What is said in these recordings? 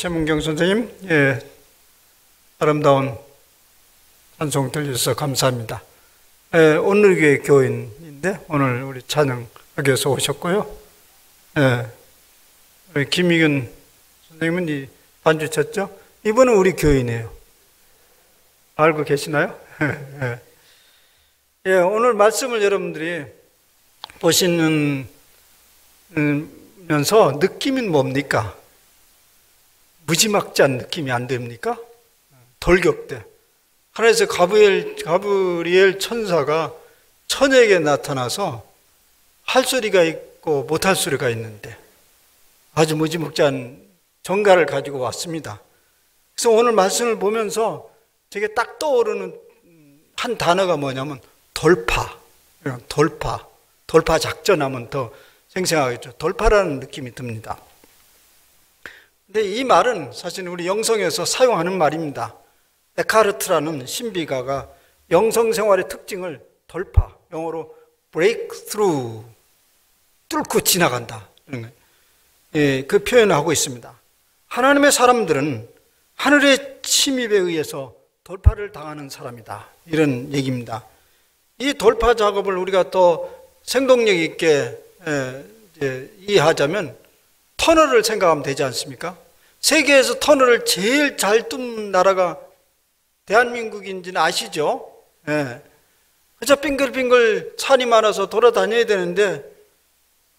최문경 선생님, 아름다운 찬송 들려주셔서 감사합니다. 오늘교회 교인인데 오늘 우리 찬양하기 위해서 오셨고요. 우리 김희균 선생님은 이 반주 쳤죠? 이분은 우리 교인이에요. 알고 계시나요? 오늘 말씀을 여러분들이 보시면서 느낌이 뭡니까? 무지막지한 느낌이 안 됩니까? 돌격대. 하늘에서 가브리엘 천사가 처녀에게 나타나서 할 소리가 있고 못할 소리가 있는데 아주 무지막지한 정가를 가지고 왔습니다. 그래서 오늘 말씀을 보면서 제게 딱 떠오르는 한 단어가 뭐냐면 돌파 작전하면 더 생생하겠죠. 돌파라는 느낌이 듭니다. 근데 이 말은 사실 우리 영성에서 사용하는 말입니다. 에카르트라는 신비가가 영성생활의 특징을 돌파, 영어로 break through, 뚫고 지나간다, 그 표현을 하고 있습니다. 하나님의 사람들은 하늘의 침입에 의해서 돌파를 당하는 사람이다, 이런 얘기입니다. 이 돌파 작업을 우리가 또 생동력 있게 이해하자면 터널을 생각하면 되지 않습니까? 세계에서 터널을 제일 잘 뚫는 나라가 대한민국인지는 아시죠? 그저 빙글빙글 산이 많아서 돌아다녀야 되는데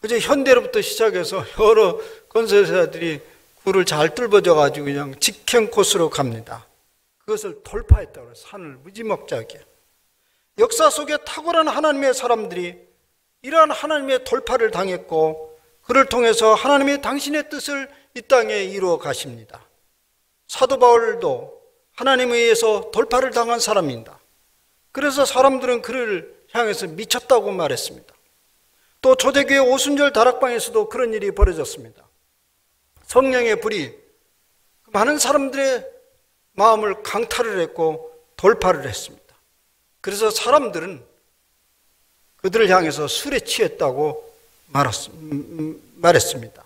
그저 현대로부터 시작해서 여러 건설사들이 굴을 잘 뚫어져 가지고 그냥 직행 코스로 갑니다. 그것을 돌파했다고 해요. 산을 무지막지하게. 역사 속에 탁월한 하나님의 사람들이 이러한 하나님의 돌파를 당했고 그를 통해서 하나님이 당신의 뜻을 이 땅에 이루어 가십니다. 사도 바울도 하나님에 의해서 돌파를 당한 사람입니다. 그래서 사람들은 그를 향해서 미쳤다고 말했습니다. 또 초대교회 오순절 다락방에서도 그런 일이 벌어졌습니다. 성령의 불이 많은 사람들의 마음을 강탈을 했고 돌파를 했습니다. 그래서 사람들은 그들을 향해서 술에 취했다고 말했습니다.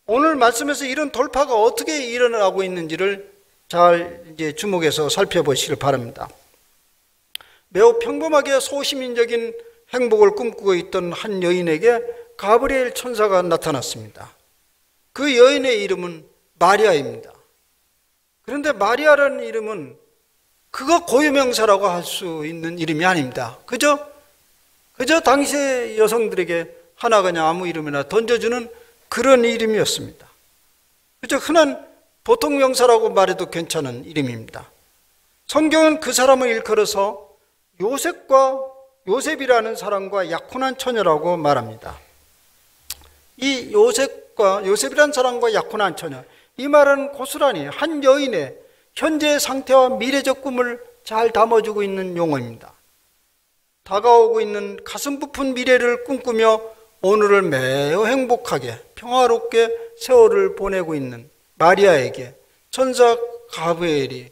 오늘 말씀에서 이런 돌파가 어떻게 일어나고 있는지를 잘 주목해서 살펴보시길 바랍니다. 매우 평범하게 소시민적인 행복을 꿈꾸고 있던 한 여인에게 가브리엘 천사가 나타났습니다. 그 여인의 이름은 마리아입니다. 그런데 마리아라는 이름은 그거 고유명사라고 할 수 있는 이름이 아닙니다. 그저 당시의 여성들에게 하나 그냥 아무 이름이나 던져주는 그런 이름이었습니다. 그저 흔한 보통 명사라고 말해도 괜찮은 이름입니다. 성경은 그 사람을 일컬어서 요셉이라는 사람과 약혼한 처녀라고 말합니다. 이 요셉이라는 사람과 약혼한 처녀, 이 말은 고스란히 한 여인의 현재의 상태와 미래적 꿈을 잘 담아주고 있는 용어입니다. 다가오고 있는 가슴 부푼 미래를 꿈꾸며 오늘을 매우 행복하게 평화롭게 세월을 보내고 있는 마리아에게 천사 가브리엘이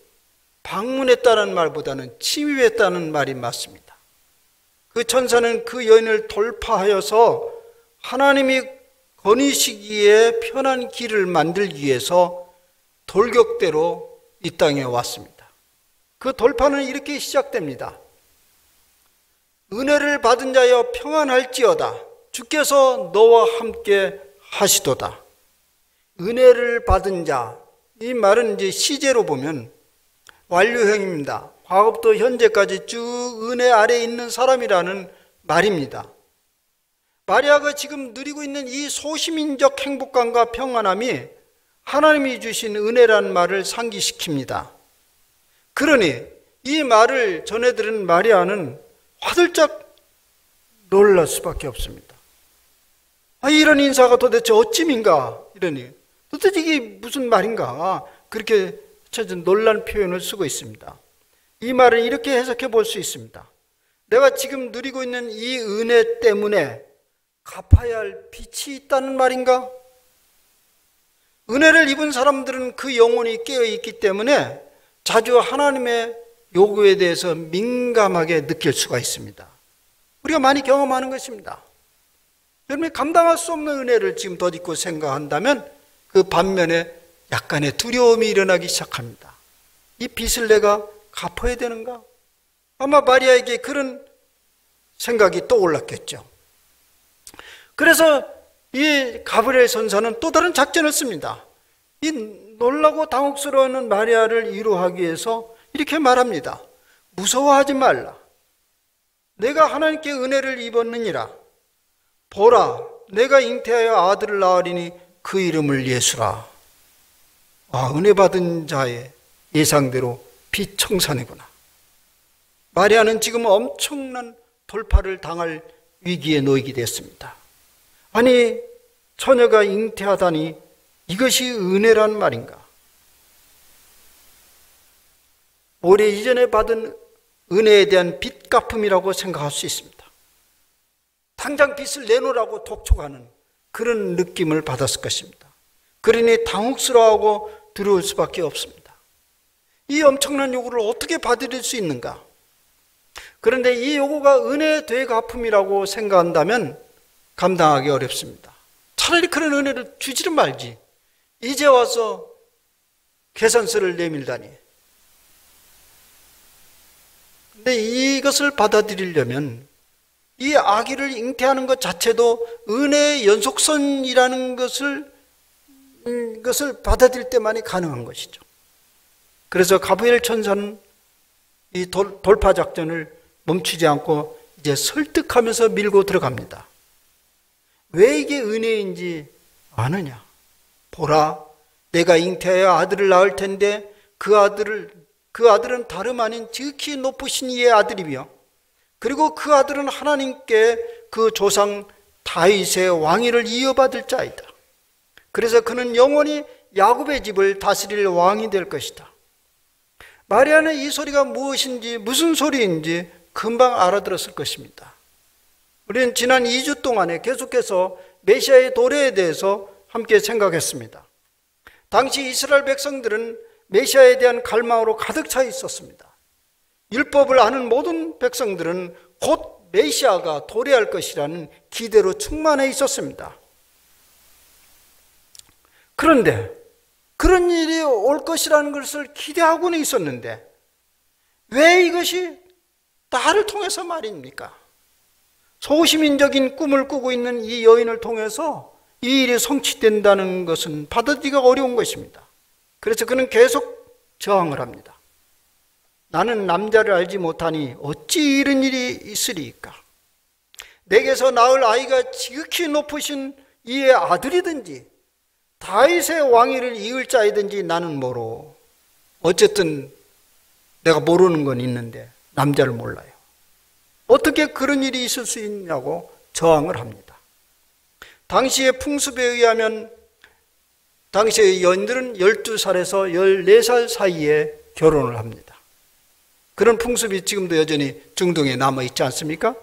방문했다는 말보다는 침입했다는 말이 맞습니다. 그 천사는 그 여인을 돌파하여서 하나님이 거니시기에 편한 길을 만들기 위해서 돌격대로 이 땅에 왔습니다. 그 돌파는 이렇게 시작됩니다. 은혜를 받은 자여 평안할지어다. 주께서 너와 함께 하시도다. 은혜를 받은 자, 이 말은 이제 시제로 보면 완료형입니다. 과거부터 현재까지 쭉 은혜 아래에 있는 사람이라는 말입니다. 마리아가 지금 누리고 있는 이 소시민적 행복감과 평안함이 하나님이 주신 은혜라는 말을 상기시킵니다. 그러니 이 말을 전해들은 마리아는 화들짝 놀랄 수밖에 없습니다. 이런 인사가 도대체 어찌민가? 이러니 도대체 이게 무슨 말인가? 그렇게 놀란 표현을 쓰고 있습니다. 이 말을 이렇게 해석해 볼 수 있습니다. 내가 지금 누리고 있는 이 은혜 때문에 갚아야 할 빚이 있다는 말인가? 은혜를 입은 사람들은 그 영혼이 깨어있기 때문에 자주 하나님의 요구에 대해서 민감하게 느낄 수가 있습니다. 우리가 많이 경험하는 것입니다. 여러분이 감당할 수 없는 은혜를 지금 덧입고 생각한다면 그 반면에 약간의 두려움이 일어나기 시작합니다. 이 빚을 내가 갚아야 되는가? 아마 마리아에게 그런 생각이 떠올랐겠죠. 그래서 이 가브리엘 선사는 또 다른 작전을 씁니다. 이 놀라고 당혹스러워하는 마리아를 위로하기 위해서 이렇게 말합니다. 무서워하지 말라. 내가 하나님께 은혜를 입었느니라. 보라, 내가 잉태하여 아들을 낳으리니 그 이름을 예수라. 은혜 받은 자의 예상대로 빛청산이구나. 마리아는 지금 엄청난 돌파를 당할 위기에 놓이게 됐습니다. 아니, 처녀가 잉태하다니 이것이 은혜란 말인가? 오래 이전에 받은 은혜에 대한 빚 갚음이라고 생각할 수 있습니다. 당장 빚을 내놓으라고 독촉하는 그런 느낌을 받았을 것입니다. 그러니 당혹스러워하고 두려울 수밖에 없습니다. 이 엄청난 요구를 어떻게 받아들일 수 있는가? 그런데 이 요구가 은혜의 되갚음이라고 생각한다면 감당하기 어렵습니다. 차라리 그런 은혜를 주지를 말지. 이제 와서 계산서를 내밀다니. 근데 이것을 받아들이려면 이 아기를 잉태하는 것 자체도 은혜의 연속선이라는 것을 받아들일 때만이 가능한 것이죠. 그래서 가브리엘 천사는 이 돌파 작전을 멈추지 않고 이제 설득하면서 밀고 들어갑니다. 왜 이게 은혜인지 아느냐? 보라, 내가 잉태하여 아들을 낳을 텐데 그 아들은 다름 아닌 지극히 높으신 이의 아들이며 그리고 그 아들은 하나님께 그 조상 다윗의 왕위를 이어받을 자이다. 그래서 그는 영원히 야곱의 집을 다스릴 왕이 될 것이다. 마리아는 이 소리가 무엇인지 무슨 소리인지 금방 알아들었을 것입니다. 우리는 지난 2주 동안에 계속해서 메시아의 도래에 대해서 함께 생각했습니다. 당시 이스라엘 백성들은 메시아에 대한 갈망으로 가득 차 있었습니다. 율법을 아는 모든 백성들은 곧 메시아가 도래할 것이라는 기대로 충만해 있었습니다. 그런데 그런 일이 올 것이라는 것을 기대하고는 있었는데 왜 이것이 나를 통해서 말입니까? 소시민적인 꿈을 꾸고 있는 이 여인을 통해서 이 일이 성취된다는 것은 받아들이기가 어려운 것입니다. 그래서 그는 계속 저항을 합니다. 나는 남자를 알지 못하니 어찌 이런 일이 있으리이까? 내게서 낳을 아이가 지극히 높으신 이의 아들이든지 다윗의 왕위를 이을 자이든지 나는 모르. 어쨌든 내가 모르는 건 있는데 남자를 몰라요. 어떻게 그런 일이 있을 수 있냐고 저항을 합니다. 당시의 풍습에 의하면 당시의 여인들은 12살에서 14살 사이에 결혼을 합니다. 그런 풍습이 지금도 여전히 중동에 남아있지 않습니까?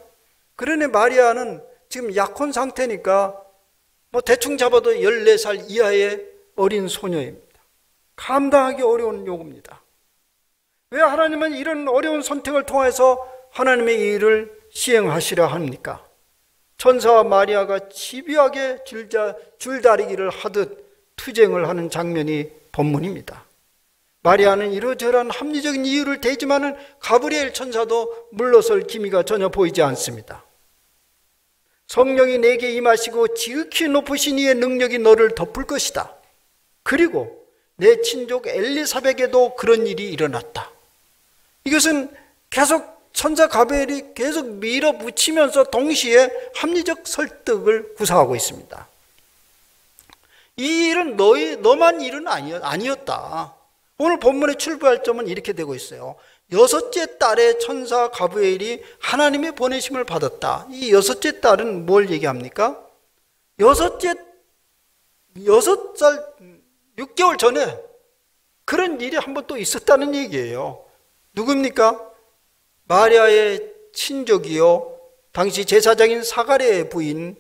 그러니 마리아는 지금 약혼 상태니까 대충 잡아도 14살 이하의 어린 소녀입니다. 감당하기 어려운 요구입니다. 왜 하나님은 이런 어려운 선택을 통해서 하나님의 일을 시행하시려 합니까? 천사와 마리아가 집요하게 줄다리기를 하듯 투쟁을 하는 장면이 본문입니다. 마리아는 이러저러한 합리적인 이유를 대지만은 가브리엘 천사도 물러설 기미가 전혀 보이지 않습니다. 성령이 내게 임하시고 지극히 높으신 이의 능력이 너를 덮을 것이다. 그리고 내 친족 엘리사벳에게도 그런 일이 일어났다. 이것은 계속 천사 가브리엘이 계속 밀어붙이면서 동시에 합리적 설득을 구사하고 있습니다. 이 일은 너만 일은 아니었다. 오늘 본문의 출발점은 이렇게 되고 있어요. 6째 딸의 천사 가브리엘이 하나님의 보내심을 받았다. 이 6째 딸은 뭘 얘기합니까? 6살, 6개월 전에 그런 일이 한 번 또 있었다는 얘기예요. 누굽니까? 마리아의 친족이요, 당시 제사장인 사가랴의 부인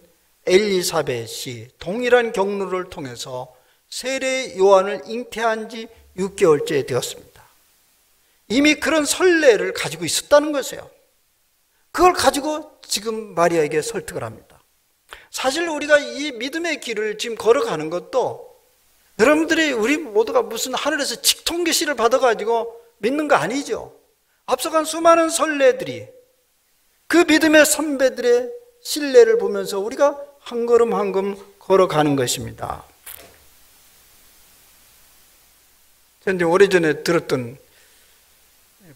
엘리사벳이 동일한 경로를 통해서 세례 요한을 잉태한 지 6개월째 되었습니다. 이미 그런 선례를 가지고 있었다는 것이에요. 그걸 가지고 지금 마리아에게 설득을 합니다. 사실 우리가 이 믿음의 길을 지금 걸어가는 것도 여러분들이 우리 모두가 무슨 하늘에서 직통 계시를 받아가지고 믿는 거 아니죠. 앞서간 수많은 선례들이 그 믿음의 선배들의 신뢰를 보면서 우리가 한 걸음 한 걸음 걸어가는 것입니다. 그런데 오래전에 들었던,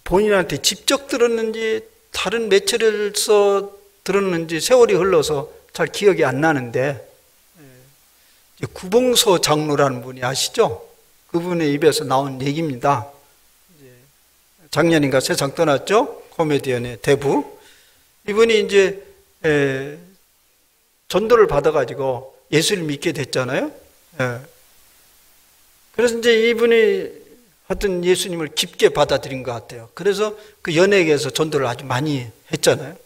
본인한테 직접 들었는지 다른 매체를서 들었는지 세월이 흘러서 잘 기억이 안 나는데, 구봉서 장로라는 분이 아시죠? 그분의 입에서 나온 얘기입니다. 작년인가 세상 떠났죠? 코미디언의 대부. 이분이 이제 전도를 받아가지고 예수를 믿게 됐잖아요. 그래서 이제 이분이 하여튼 예수님을 깊게 받아들인 것 같아요. 그래서 그 연예계에서 전도를 아주 많이 했잖아요.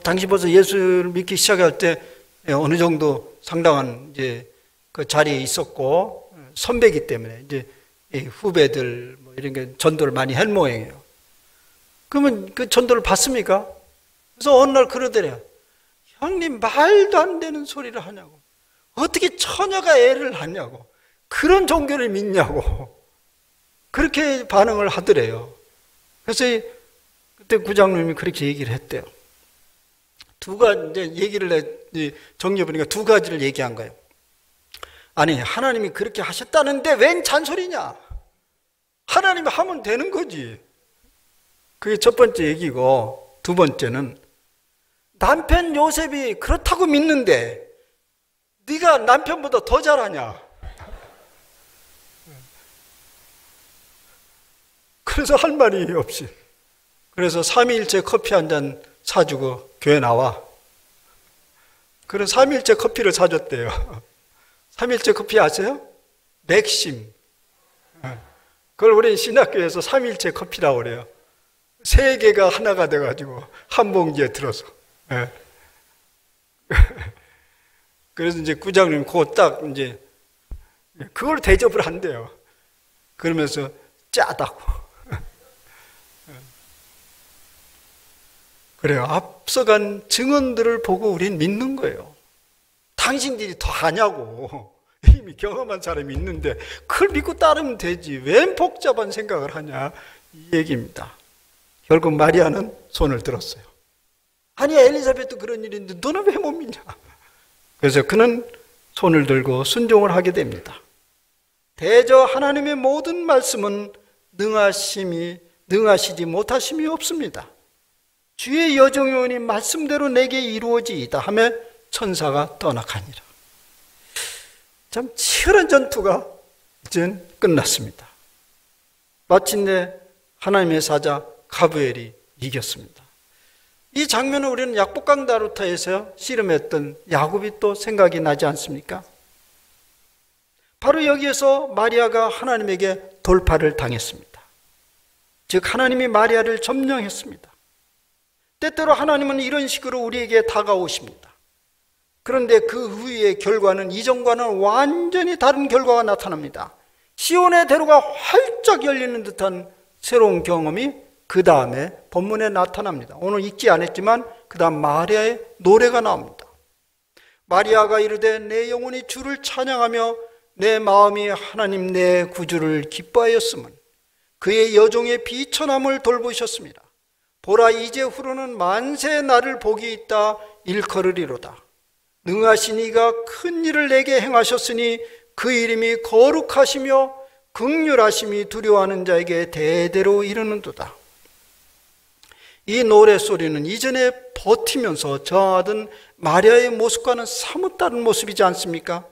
당시 벌써 예수를 믿기 시작할 때 어느 정도 상당한 이제 그 자리에 있었고, 선배이기 때문에 이제 후배들 뭐 이런 게 전도를 많이 할 모양이에요. 그러면 그 전도를 받습니까? 그래서 어느 날 그러더래요. 형님, 말도 안 되는 소리를 하냐고. 어떻게 처녀가 애를 하냐고. 그런 종교를 믿냐고. 그렇게 반응을 하더래요. 그래서 그때 구장님이 그렇게 얘기를 했대요. 이제 얘기를 정리해보니까 두 가지를 얘기한 거예요. 아니, 하나님이 그렇게 하셨다는데 웬 잔소리냐? 하나님이 하면 되는 거지. 그게 첫 번째 얘기고, 두 번째는 남편 요셉이 그렇다고 믿는데 네가 남편보다 더 잘하냐? 그래서 할 말이 없이, 그래서 삼위일체 커피 한 잔 사주고 교회 나와. 그래서 삼위일체 커피를 사줬대요. 삼위일체 커피 아세요? 맥심. 그걸 우리 신학교에서 삼위일체 커피라고 그래요. 세 개가 하나가 돼가지고 한 봉지에 들어서. 그래서 이제 구장님 그거 딱 이제 그걸 대접을 한대요. 그러면서 짜다고. 그래요. 앞서간 증언들을 보고 우린 믿는 거예요. 당신들이 더 하냐고. 이미 경험한 사람이 있는데 그걸 믿고 따르면 되지. 왜 복잡한 생각을 하냐. 이 얘기입니다. 결국 마리아는 손을 들었어요. 아니, 엘리사벳도 그런 일인데 너는 왜 못 믿냐. 그래서 그는 손을 들고 순종을 하게 됩니다. 대저 하나님의 모든 말씀은 능하시지 못하심이 없습니다. 주의 여종이오니 말씀대로 내게 이루어지이다 하며 천사가 떠나가니라. 참 치열한 전투가 이젠 끝났습니다. 마침내 하나님의 사자 가브엘이 이겼습니다. 이 장면을 우리는 약복강 다루타에서 씨름했던 야곱이 또 생각이 나지 않습니까? 바로 여기에서 마리아가 하나님에게 돌파를 당했습니다. 즉 하나님이 마리아를 점령했습니다. 때때로 하나님은 이런 식으로 우리에게 다가오십니다. 그런데 그 후의 결과는 이전과는 완전히 다른 결과가 나타납니다. 시온의 대로가 활짝 열리는 듯한 새로운 경험이 그 다음에 본문에 나타납니다. 오늘 읽지 않았지만 그 다음 마리아의 노래가 나옵니다. 마리아가 이르되 내 영혼이 주를 찬양하며 내 마음이 하나님 내 구주를 기뻐하였음은 그의 여종의 비천함을 돌보셨습니다. 보라 이제후로는 만세 나를 복이 있다 일컬으리로다. 능하신 이가 큰 일을 내게 행하셨으니 그 이름이 거룩하시며 긍휼하심이 두려워하는 자에게 대대로 이르는도다. 이 노래소리는 이전에 버티면서 저하던 마리아의 모습과는 사뭇 다른 모습이지 않습니까?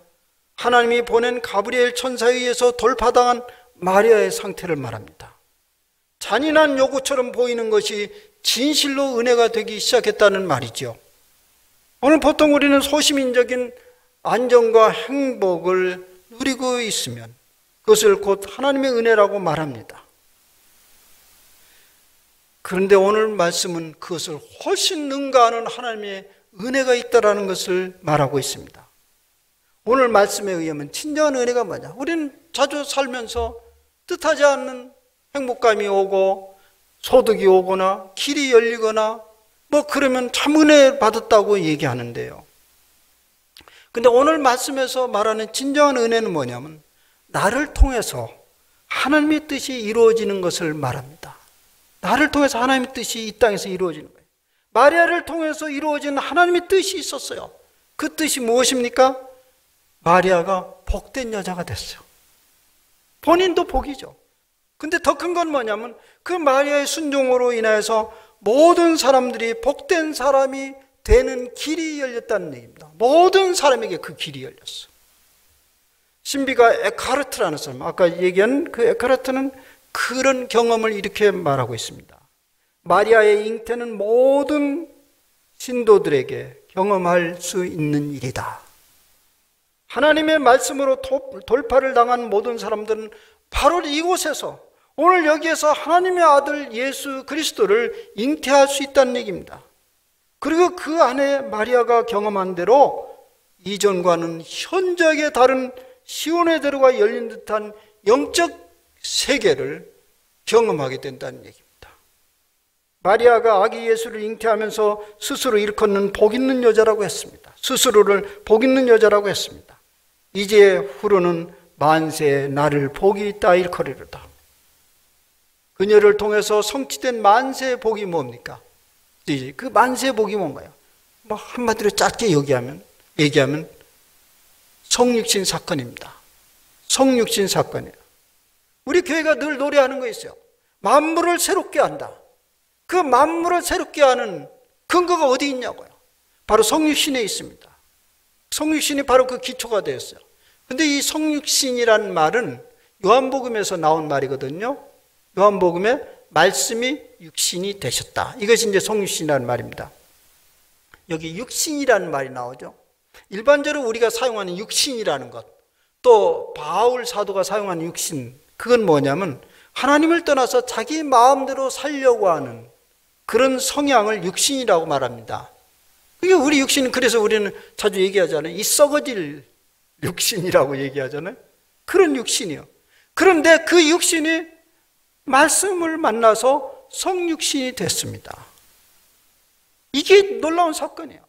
하나님이 보낸 가브리엘 천사에 의해서 돌파당한 마리아의 상태를 말합니다. 잔인한 요구처럼 보이는 것이 진실로 은혜가 되기 시작했다는 말이죠. 오늘 보통 우리는 소시민적인 안정과 행복을 누리고 있으면 그것을 곧 하나님의 은혜라고 말합니다. 그런데 오늘 말씀은 그것을 훨씬 능가하는 하나님의 은혜가 있다는 것을 말하고 있습니다. 오늘 말씀에 의하면 진정한 은혜가 뭐냐? 우리는 자주 살면서 뜻하지 않는 행복감이 오고 소득이 오거나 길이 열리거나 뭐 그러면 참 은혜 받았다고 얘기하는데요. 근데 오늘 말씀에서 말하는 진정한 은혜는 뭐냐면 나를 통해서 하나님의 뜻이 이루어지는 것을 말합니다. 나를 통해서 하나님의 뜻이 이 땅에서 이루어지는 거예요. 마리아를 통해서 이루어진 하나님의 뜻이 있었어요. 그 뜻이 무엇입니까? 마리아가 복된 여자가 됐어요. 본인도 복이죠. 근데 더 큰 건 뭐냐면 그 마리아의 순종으로 인해서 모든 사람들이 복된 사람이 되는 길이 열렸다는 얘기입니다. 모든 사람에게 그 길이 열렸어. 신비가 에카르트라는 사람, 아까 얘기한 그 에카르트는 그런 경험을 이렇게 말하고 있습니다. 마리아의 잉태는 모든 신도들에게 경험할 수 있는 일이다. 하나님의 말씀으로 돌파를 당한 모든 사람들은 바로 이곳에서, 오늘 여기에서 하나님의 아들 예수 그리스도를 잉태할 수 있다는 얘기입니다. 그리고 그 안에 마리아가 경험한 대로 이전과는 현저하게 다른 시온의 대로가 열린 듯한 영적 세계를 경험하게 된다는 얘기입니다. 마리아가 아기 예수를 잉태하면서 스스로 일컫는 복 있는 여자라고 했습니다. 스스로를 복 있는 여자라고 했습니다. 이제 후로는 만세에 나를 복이 있다 일컬이로다. 그녀를 통해서 성취된 만세의 복이 뭡니까? 그 만세의 복이 뭔가요? 뭐 한마디로 짧게 얘기하면 성육신 사건입니다. 성육신 사건이에요. 우리 교회가 늘 노래하는 거 있어요. 만물을 새롭게 한다. 그 만물을 새롭게 하는 근거가 어디 있냐고요? 바로 성육신에 있습니다. 성육신이 바로 그 기초가 되었어요. 근데 이 성육신이라는 말은 요한복음에서 나온 말이거든요. 요한복음에 말씀이 육신이 되셨다. 이것이 이제 성육신이라는 말입니다. 여기 육신이라는 말이 나오죠. 일반적으로 우리가 사용하는 육신이라는 것, 또 바울 사도가 사용하는 육신, 그건 뭐냐면 하나님을 떠나서 자기 마음대로 살려고 하는 그런 성향을 육신이라고 말합니다. 그게 우리 육신은, 그래서 우리는 자주 얘기하잖아요. 이 썩어질 육신이라고 얘기하잖아요. 그런 육신이요. 그런데 그 육신이 말씀을 만나서 성육신이 됐습니다. 이게 놀라운 사건이에요.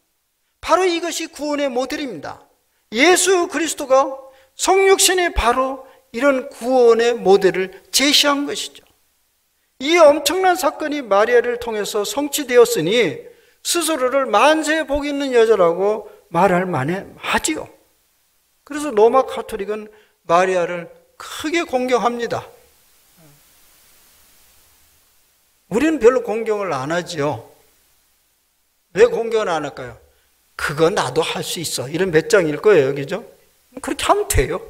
바로 이것이 구원의 모델입니다. 예수 그리스도가 성육신이 바로 이런 구원의 모델을 제시한 것이죠. 이 엄청난 사건이 마리아를 통해서 성취되었으니 스스로를 만세에 복 있는 여자라고 말할 만하지요. 그래서 로마 가톨릭은 마리아를 크게 공경합니다. 우리는 별로 공경을 안 하지요. 왜 공경을 안 할까요? 그거 나도 할 수 있어. 이런 몇 장일 거예요. 그죠? 그렇게 하면 돼요.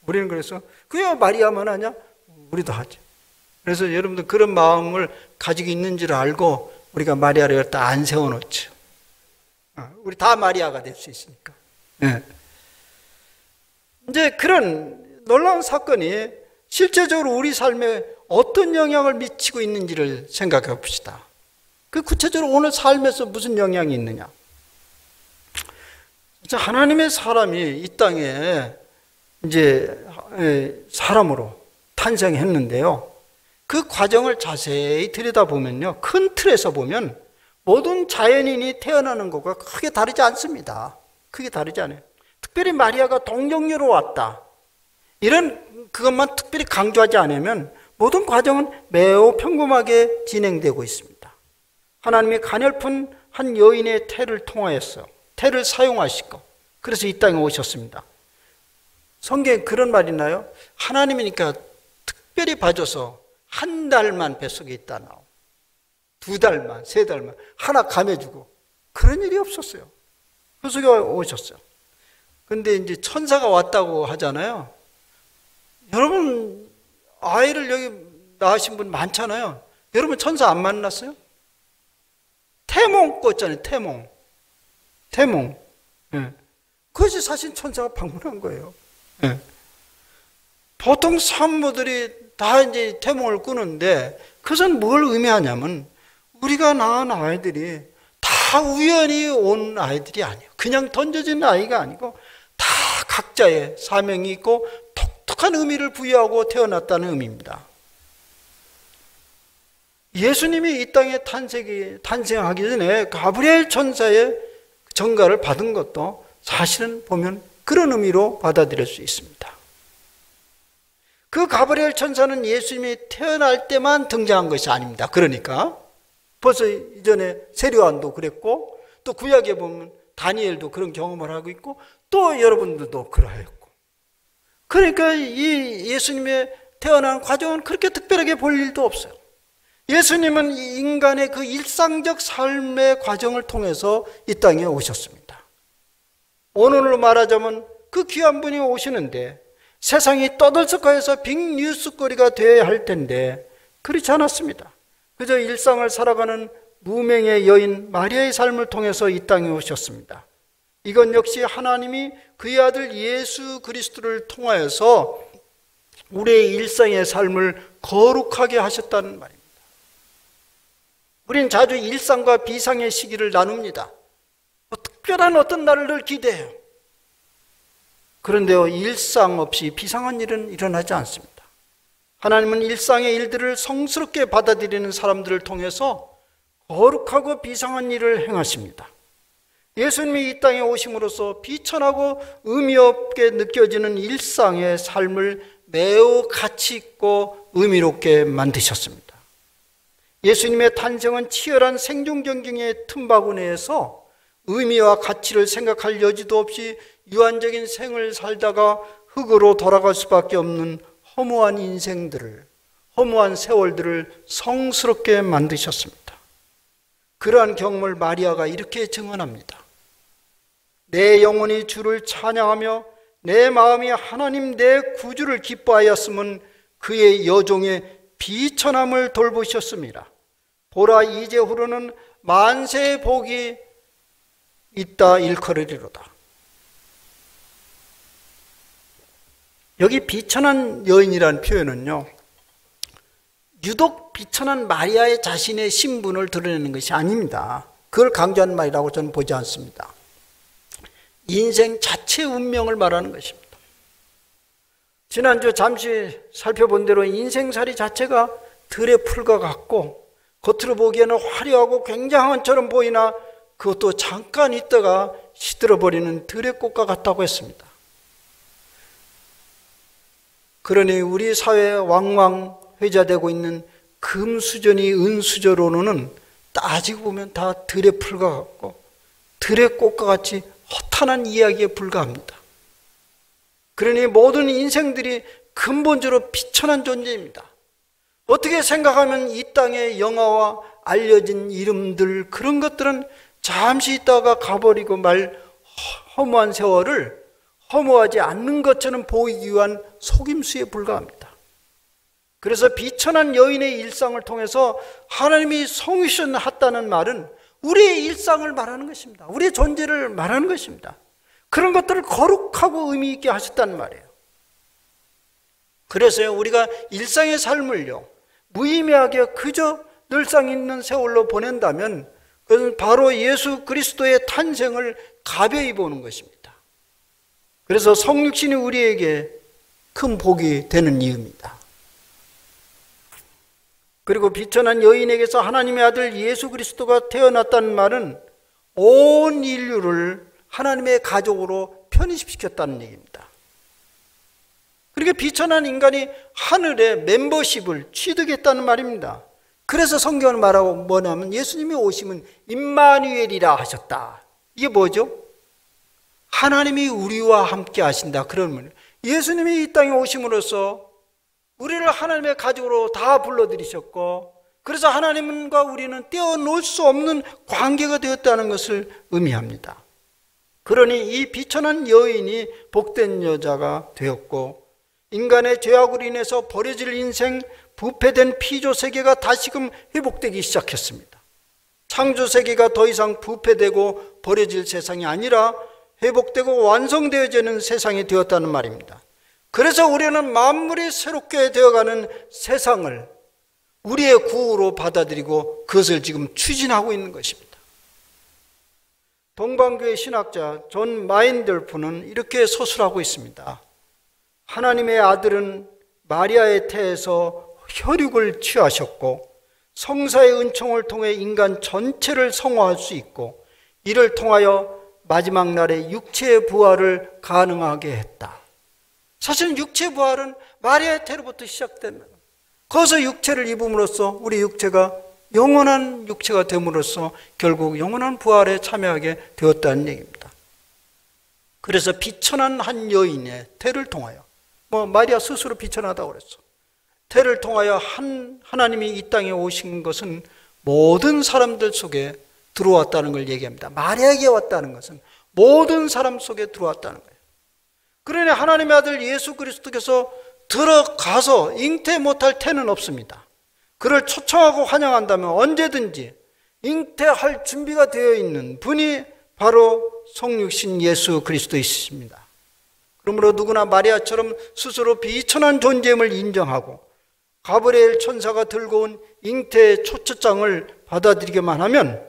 우리는 그래서 그냥 마리아만 하냐? 우리도 하죠. 그래서 여러분들 그런 마음을 가지고 있는 줄 알고 우리가 마리아를 여기다 안 세워놓죠. 우리 다 마리아가 될 수 있으니까. 네. 이제 그런 놀라운 사건이 실제적으로 우리 삶에 어떤 영향을 미치고 있는지를 생각해 봅시다. 그 구체적으로 오늘 삶에서 무슨 영향이 있느냐? 하나님의 사람이 이 땅에 이제 사람으로 탄생했는데요. 그 과정을 자세히 들여다보면요, 큰 틀에서 보면 모든 자연인이 태어나는 것과 크게 다르지 않습니다. 크게 다르지 않아요. 특별히 마리아가 동정녀로 왔다, 이런 그것만 특별히 강조하지 않으면 모든 과정은 매우 평범하게 진행되고 있습니다. 하나님이 가냘픈 한 여인의 태를 통하여서 태를 사용하시고 그래서 이 땅에 오셨습니다. 성경에 그런 말이 있나요? 하나님이니까 특별히 봐줘서 한 달만 뱃속에 있다 나오, 2달만, 3달만 하나 감해주고, 그런 일이 없었어요. 그 속에 오셨어요. 근데 이제 천사가 왔다고 하잖아요. 여러분 아이를 여기 낳으신 분 많잖아요. 여러분 천사 안 만났어요? 태몽 꿨잖아요. 태몽. 네. 그것이 사실 천사가 방문한 거예요. 네. 보통 산모들이 다 이제 태몽을 꾸는데 그것은 뭘 의미하냐면 우리가 낳은 아이들이 다 우연히 온 아이들이 아니에요. 그냥 던져진 아이가 아니고 다 각자의 사명이 있고 독특한 의미를 부여하고 태어났다는 의미입니다. 예수님이 이 땅에 탄생하기 전에 가브리엘 천사의 전가를 받은 것도 사실은 보면 그런 의미로 받아들일 수 있습니다. 그 가브리엘 천사는 예수님이 태어날 때만 등장한 것이 아닙니다. 그러니까 벌써 이전에 세례요한도 그랬고, 또 구약에 보면 다니엘도 그런 경험을 하고 있고, 또 여러분들도 그러했고, 그러니까 이 예수님의 태어난 과정은 그렇게 특별하게 볼 일도 없어요. 예수님은 인간의 그 일상적 삶의 과정을 통해서 이 땅에 오셨습니다. 오늘로 말하자면 그 귀한 분이 오시는데 세상이 떠들썩하여서 빅뉴스거리가 되어야 할 텐데 그렇지 않았습니다. 그저 일상을 살아가는 무명의 여인 마리아의 삶을 통해서 이 땅에 오셨습니다. 이건 역시 하나님이 그의 아들 예수 그리스도를 통하여서 우리의 일상의 삶을 거룩하게 하셨다는 말입니다. 우리는 자주 일상과 비상의 시기를 나눕니다. 특별한 어떤 날을 기대해요. 그런데요, 일상 없이 비상한 일은 일어나지 않습니다. 하나님은 일상의 일들을 성스럽게 받아들이는 사람들을 통해서 거룩하고 비상한 일을 행하십니다. 예수님이 이 땅에 오심으로써 비천하고 의미 없게 느껴지는 일상의 삶을 매우 가치 있고 의미롭게 만드셨습니다. 예수님의 탄생은 치열한 생존 경쟁의 틈바구니에서 의미와 가치를 생각할 여지도 없이 유한적인 생을 살다가 흙으로 돌아갈 수밖에 없는 허무한 인생들을, 허무한 세월들을 성스럽게 만드셨습니다. 그러한 경험을 마리아가 이렇게 증언합니다. 내 영혼이 주를 찬양하며 내 마음이 하나님 내 구주를 기뻐하였음은 그의 여종의 비천함을 돌보셨습니다. 보라, 이제후로는 만세의 복이 있다 일컬으리로다. 여기 비천한 여인이라는 표현은요, 유독 비천한 마리아의 자신의 신분을 드러내는 것이 아닙니다. 그걸 강조하는 말이라고 저는 보지 않습니다. 인생 자체의 운명을 말하는 것입니다. 지난주 잠시 살펴본 대로 인생살이 자체가 들의 풀과 같고 겉으로 보기에는 화려하고 굉장한 것처럼 보이나 그것도 잠깐 있다가 시들어버리는 들의 꽃과 같다고 했습니다. 그러니 우리 사회에 왕왕 회자되고 있는 금수저니 은수저로는 따지고 보면 다 들의 풀과 같고 들의 꽃과 같이 허탄한 이야기에 불과합니다. 그러니 모든 인생들이 근본적으로 비천한 존재입니다. 어떻게 생각하면 이 땅의 영화와 알려진 이름들, 그런 것들은 잠시 있다가 가버리고 말 허무한 세월을 허무하지 않는 것처럼 보이기 위한 속임수에 불과합니다. 그래서 비천한 여인의 일상을 통해서 하나님이 성유셨다는 말은 우리의 일상을 말하는 것입니다. 우리의 존재를 말하는 것입니다. 그런 것들을 거룩하고 의미 있게 하셨다는 말이에요. 그래서요, 우리가 일상의 삶을요, 무의미하게 그저 늘상 있는 세월로 보낸다면 그것은 바로 예수 그리스도의 탄생을 가벼이 보는 것입니다. 그래서 성육신이 우리에게 큰 복이 되는 이유입니다. 그리고 비천한 여인에게서 하나님의 아들 예수 그리스도가 태어났다는 말은 온 인류를 하나님의 가족으로 편입시켰다는 얘기입니다. 그러니까 비천한 인간이 하늘의 멤버십을 취득했다는 말입니다. 그래서 성경은 말하고 뭐냐면 예수님이 오시면 임마누엘이라 하셨다. 이게 뭐죠? 하나님이 우리와 함께 하신다. 그러면 예수님이 이 땅에 오심으로써 우리를 하나님의 가족으로 다 불러들이셨고, 그래서 하나님과 우리는 떼어놓을 수 없는 관계가 되었다는 것을 의미합니다. 그러니 이 비천한 여인이 복된 여자가 되었고, 인간의 죄악으로 인해서 버려질 인생, 부패된 피조 세계가 다시금 회복되기 시작했습니다. 창조 세계가 더 이상 부패되고 버려질 세상이 아니라 회복되고 완성되어지는 세상이 되었다는 말입니다. 그래서 우리는 만물이 새롭게 되어가는 세상을 우리의 구호로 받아들이고 그것을 지금 추진하고 있는 것입니다. 동방교회 신학자 존 마인돌프는 이렇게 서술하고 있습니다. 하나님의 아들은 마리아의 태에서 혈육을 취하셨고 성사의 은총을 통해 인간 전체를 성화할 수 있고 이를 통하여 마지막 날에 육체의 부활을 가능하게 했다. 사실 육체 부활은 마리아의 태로부터 시작됩니다. 거기서 육체를 입음으로써 우리 육체가 영원한 육체가 됨으로써 결국 영원한 부활에 참여하게 되었다는 얘기입니다. 그래서 비천한 한 여인의 태를 통하여, 마리아 스스로 비천하다고 그랬어. 태를 통하여 하나님이 이 땅에 오신 것은 모든 사람들 속에 들어왔다는 걸 얘기합니다. 마리아에게 왔다는 것은 모든 사람 속에 들어왔다는 거예요. 그러니 하나님의 아들 예수 그리스도께서 들어가서 잉태 못할 태는 없습니다. 그를 초청하고 환영한다면 언제든지 잉태할 준비가 되어 있는 분이 바로 성육신 예수 그리스도이십니다. 그러므로 누구나 마리아처럼 스스로 비천한 존재임을 인정하고 가브리엘 천사가 들고 온 잉태의 초청장을 받아들이기만 하면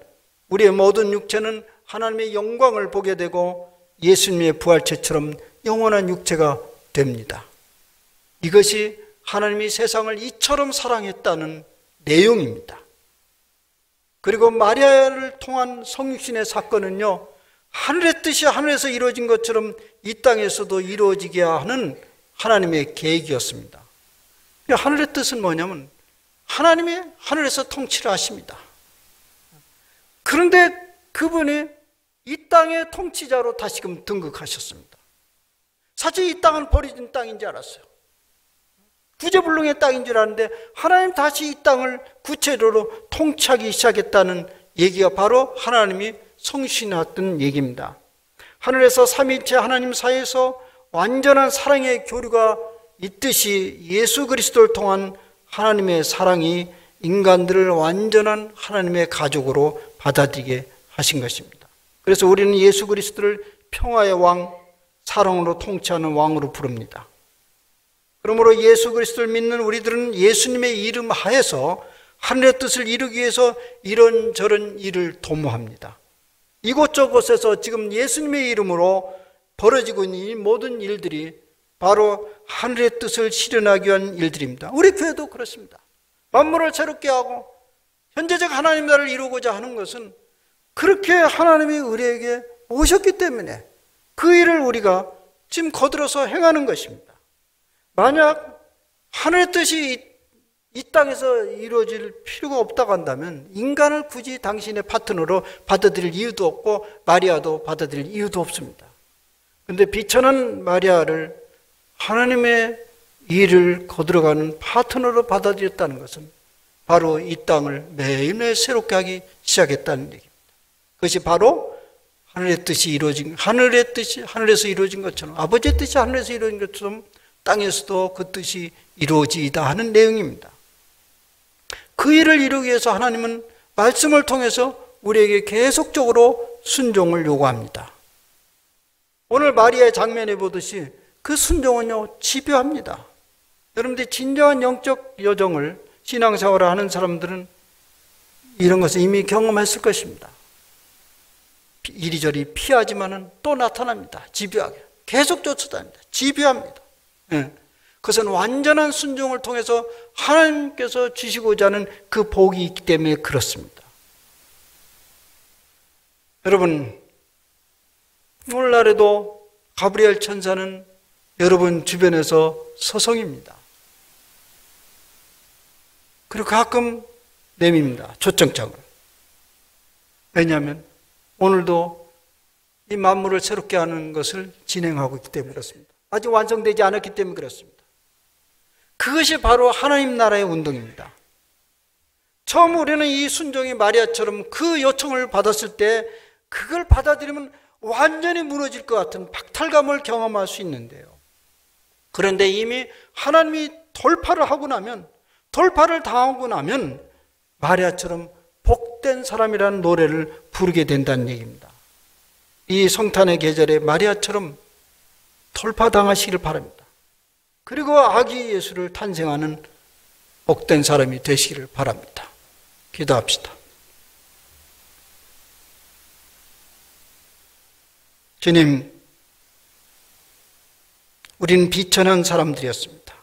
우리의 모든 육체는 하나님의 영광을 보게 되고 예수님의 부활체처럼 영원한 육체가 됩니다. 이것이 하나님이 세상을 이처럼 사랑했다는 내용입니다. 그리고 마리아를 통한 성육신의 사건은요, 하늘의 뜻이 하늘에서 이루어진 것처럼 이 땅에서도 이루어지게 하는 하나님의 계획이었습니다. 하늘의 뜻은 뭐냐면 하나님이 하늘에서 통치를 하십니다. 그런데 그분이 이 땅의 통치자로 다시금 등극하셨습니다. 사실 이 땅은 버려진 땅인 줄 알았어요. 구제불능의 땅인 줄 알았는데 하나님 다시 이 땅을 구체적으로 통치하기 시작했다는 얘기가 바로 하나님이 성신하던 얘기입니다. 하늘에서 삼위일체 하나님 사이에서 완전한 사랑의 교류가 있듯이 예수 그리스도를 통한 하나님의 사랑이 인간들을 완전한 하나님의 가족으로 받아들이게 하신 것입니다. 그래서 우리는 예수 그리스도를 평화의 왕, 사랑으로 통치하는 왕으로 부릅니다. 그러므로 예수 그리스도를 믿는 우리들은 예수님의 이름 하에서 하늘의 뜻을 이루기 위해서 이런저런 일을 도모합니다. 이곳저곳에서 지금 예수님의 이름으로 벌어지고 있는 이 모든 일들이 바로 하늘의 뜻을 실현하기 위한 일들입니다. 우리 교회도 그렇습니다. 만물을 새롭게 하고 현재적 하나님 나라를 이루고자 하는 것은 그렇게 하나님이 우리에게 오셨기 때문에 그 일을 우리가 지금 거들어서 행하는 것입니다. 만약 하늘의 뜻이 이 땅에서 이루어질 필요가 없다고 한다면 인간을 굳이 당신의 파트너로 받아들일 이유도 없고 마리아도 받아들일 이유도 없습니다. 그런데 비천한 마리아를 하나님의 일을 거들어가는 파트너로 받아들였다는 것은 바로 이 땅을 매일매일 새롭게 하기 시작했다는 얘기입니다. 그것이 바로 하늘의 뜻이 이루어진, 하늘의 뜻이 하늘에서 이루어진 것처럼, 아버지의 뜻이 하늘에서 이루어진 것처럼 땅에서도 그 뜻이 이루어지다 하는 내용입니다. 그 일을 이루기 위해서 하나님은 말씀을 통해서 우리에게 계속적으로 순종을 요구합니다. 오늘 마리아의 장면에 보듯이 그 순종은요, 집요합니다. 여러분들이 진정한 영적 여정을 신앙생활을 하는 사람들은 이런 것을 이미 경험했을 것입니다. 이리저리 피하지만은 또 나타납니다. 집요하게. 계속 쫓아다닙니다. 집요합니다. 그것은 완전한 순종을 통해서 하나님께서 주시고자 하는 그 복이 있기 때문에 그렇습니다. 여러분, 오늘날에도 가브리엘 천사는 여러분 주변에서 서성입니다. 그리고 가끔 내밉니다. 초청장을. 왜냐하면 오늘도 이 만물을 새롭게 하는 것을 진행하고 있기 때문에 그렇습니다. 아직 완성되지 않았기 때문에 그렇습니다. 그것이 바로 하나님 나라의 운동입니다. 처음 우리는 이 순종이 마리아처럼 그 요청을 받았을 때 그걸 받아들이면 완전히 무너질 것 같은 박탈감을 경험할 수 있는데요. 그런데 이미 하나님이 돌파를 하고 나면, 돌파를 당하고 나면 마리아처럼 복된 사람이라는 노래를 부르게 된다는 얘기입니다. 이 성탄의 계절에 마리아처럼 돌파당하시기를 바랍니다. 그리고 아기 예수를 탄생하는 복된 사람이 되시기를 바랍니다. 기도합시다. 주님, 우리는 비천한 사람들이었습니다.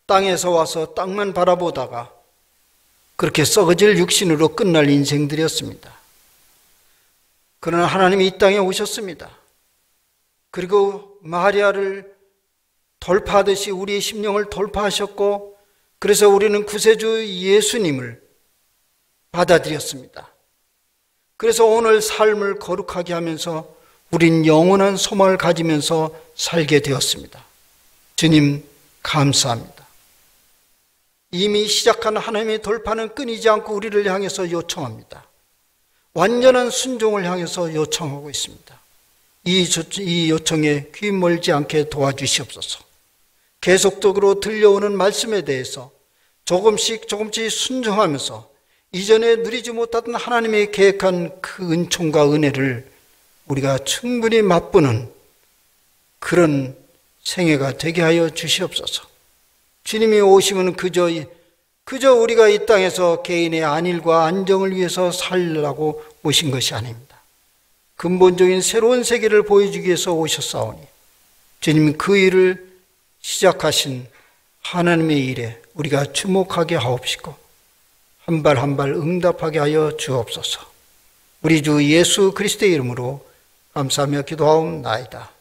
땅에서 와서 땅만 바라보다가 그렇게 썩어질 육신으로 끝날 인생들이었습니다. 그러나 하나님이 이 땅에 오셨습니다. 그리고 마리아를 돌파하듯이 우리의 심령을 돌파하셨고, 그래서 우리는 구세주 예수님을 받아들였습니다. 그래서 오늘 삶을 거룩하게 하면서 우린 영원한 소망을 가지면서 살게 되었습니다. 주님 감사합니다. 이미 시작한 하나님의 돌파는 끊이지 않고 우리를 향해서 요청합니다. 완전한 순종을 향해서 요청하고 있습니다. 이 요청에 귀 멀지 않게 도와주시옵소서. 계속적으로 들려오는 말씀에 대해서 조금씩 순종하면서 이전에 누리지 못하던 하나님의 계획한 그 은총과 은혜를 우리가 충분히 맛보는 그런 생애가 되게 하여 주시옵소서. 주님이 오시면 그저 우리가 이 땅에서 개인의 안일과 안정을 위해서 살라고 오신 것이 아닙니다. 근본적인 새로운 세계를 보여주기 위해서 오셨사오니 주님 그 일을 시작하신 하나님의 일에 우리가 주목하게 하옵시고 한 발 한 발 응답하게 하여 주옵소서. 우리 주 예수 그리스도의 이름으로 감사하며 기도하옵나이다.